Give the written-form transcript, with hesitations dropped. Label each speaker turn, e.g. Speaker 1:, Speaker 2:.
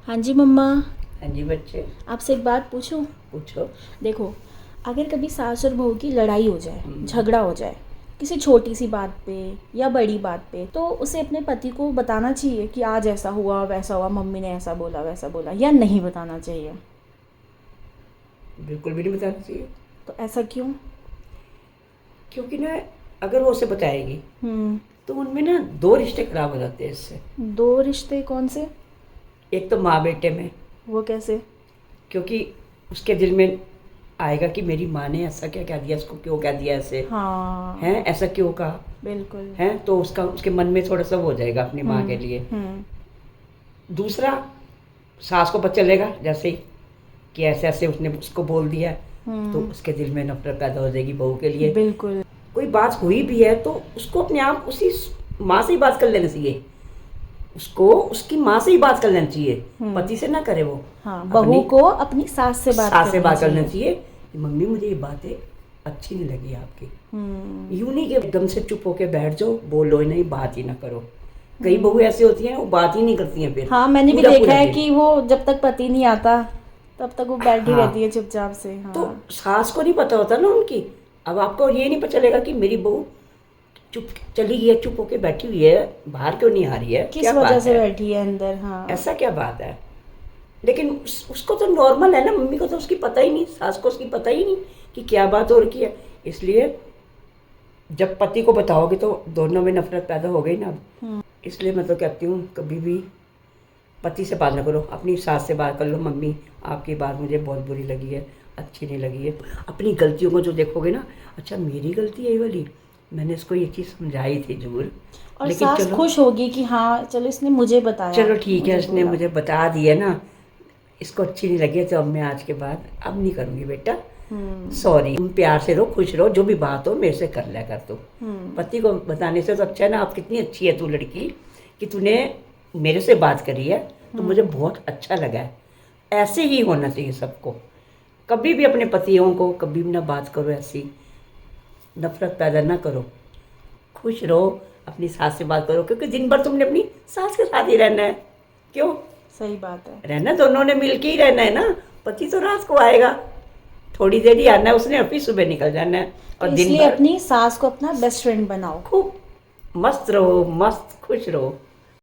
Speaker 1: हाँ जी मम्मा।
Speaker 2: हाँ जी बच्चे।
Speaker 1: आपसे एक बात पूछूं?
Speaker 2: पूछो।
Speaker 1: देखो, अगर कभी सास और बहू की लड़ाई हो जाए,
Speaker 2: हम्म।
Speaker 1: झगड़ा हो जाए किसी छोटी सी बात पे या बड़ी बात पे, तो उसे अपने पति को बताना चाहिए कि आज ऐसा हुआ वैसा हुआ, मम्मी ने ऐसा बोला वैसा बोला, या नहीं बताना चाहिए?
Speaker 2: बिल्कुल भी नहीं बताना चाहिए।
Speaker 1: तो ऐसा क्यों?
Speaker 2: क्योंकि ना, अगर वो उसे बताएगी
Speaker 1: हम्म।
Speaker 2: तो उनमें ना दो रिश्ते खराब हो जाते हैं इससे।
Speaker 1: दो रिश्ते कौन से?
Speaker 2: एक तो माँ बेटे में,
Speaker 1: वो कैसे?
Speaker 2: क्योंकि उसके दिल में आएगा कि मेरी माँ ने ऐसा क्या कह दिया, इसको क्यों कह दिया ऐसे,
Speaker 1: हाँ,
Speaker 2: हैं ऐसा क्यों कहा,
Speaker 1: बिल्कुल।
Speaker 2: हैं तो उसका उसके मन में थोड़ा सा वो हो जाएगा अपनी माँ के लिए।
Speaker 1: हम्म।
Speaker 2: दूसरा, सास को पता चलेगा जैसे ही कि ऐसे ऐसे उसने उसको बोल दिया, तो
Speaker 1: हम्म।
Speaker 2: उसके दिल में नफरत पैदा हो जाएगी बहू के लिए।
Speaker 1: बिल्कुल।
Speaker 2: कोई बात हुई भी है तो उसको अपने आप उसी माँ से ही बात कर लेना चाहिए, उसको उसकी माँ से ही बात कर लेना चाहिए,
Speaker 1: हम्म।
Speaker 2: पति से ना करे वो।
Speaker 1: हाँ, बहू
Speaker 2: अपनी
Speaker 1: को अपनी सास से बात
Speaker 2: सास से
Speaker 1: करनी
Speaker 2: बात करना
Speaker 1: चाहिए।
Speaker 2: चाहिए कि मम्मी मुझे ये बातें अच्छी नहीं लगी आपकी।
Speaker 1: हम्म।
Speaker 2: यूं नहीं कि एकदम से चुप होके बैठ जाओ, बोलो ही नहीं, बात ही ना करो। कई बहू ऐसी होती हैं वो बात ही नहीं करती हैं फिर
Speaker 1: हाँ, मैंने भी
Speaker 2: पूरा
Speaker 1: देखा
Speaker 2: पूरा
Speaker 1: है
Speaker 2: दिन।
Speaker 1: कि वो जब तक पति नहीं आता तब तक वो बैठी
Speaker 2: हाँ,
Speaker 1: रहती है चुपचाप से।
Speaker 2: तो
Speaker 1: हाँ।
Speaker 2: सास को नहीं पता होता ना उनकी। अब आपको ये नहीं पता चलेगा कि मेरी बहू चुप चली गई है, चुप होके बैठी हुई है, बाहर क्यों नहीं आ रही है,
Speaker 1: किस
Speaker 2: क्या
Speaker 1: वजह
Speaker 2: बात
Speaker 1: से
Speaker 2: है,
Speaker 1: बैठी है अंदर? हाँ।
Speaker 2: ऐसा क्या बात है। लेकिन उसको तो नॉर्मल है ना, मम्मी को तो उसकी पता ही नहीं, सास को उसकी पता ही नहीं कि क्या बात हो रही है। इसलिए जब पति को बताओगे तो दोनों में नफरत पैदा हो गई ना अब। इसलिए मैं तो कहती हूँ कभी भी पति से बात ना करो, अपनी सास से बात कर लो, मम्मी आपकी बात मुझे बहुत बुरी लगी है, अच्छी नहीं लगी है। अपनी गलतियों को जो देखोगे ना, अच्छा मेरी गलती है ये वाली, मैंने इसको ये चीज़ समझाई थी जरूर,
Speaker 1: और
Speaker 2: लेकिन
Speaker 1: सास
Speaker 2: चलो,
Speaker 1: खुश होगी कि हाँ चलो इसने मुझे बताया,
Speaker 2: चलो ठीक है
Speaker 1: मुझे
Speaker 2: इसने
Speaker 1: बोला।
Speaker 2: मुझे बता दिया ना, इसको अच्छी नहीं लगी है तो अब मैं आज के बाद अब नहीं करूँगी बेटा,
Speaker 1: हम्म।
Speaker 2: सॉरी। तुम प्यार से रहो, खुश रहो, जो भी बात हो मेरे से कर लिया कर तू।
Speaker 1: हम्म।
Speaker 2: पति को बताने से तो अच्छा है ना, आप कितनी अच्छी है तू लड़की कि तूने मेरे से बात करी है, तो मुझे बहुत अच्छा लगा है। ऐसे ही होना चाहिए सबको। कभी भी अपने पतियों को कभी भी ना बात करो ऐसी, नफरत पैदा ना करो, खुश रहो, अपनी सास से बात करो, क्योंकि दिन भर तुमने अपनी सास के साथ ही रहना है। क्यों
Speaker 1: सही बात है।
Speaker 2: रहना, दोनों ने मिलके ही रहना है ना। पति तो रात को आएगा, थोड़ी देर ही आना है उसने, अभी सुबह निकल जाना है,
Speaker 1: तो
Speaker 2: और दिन
Speaker 1: इसलिए
Speaker 2: भर
Speaker 1: अपनी सास को अपना बेस्ट फ्रेंड बनाओ।
Speaker 2: खूब मस्त रहो, मस्त खुश रहो।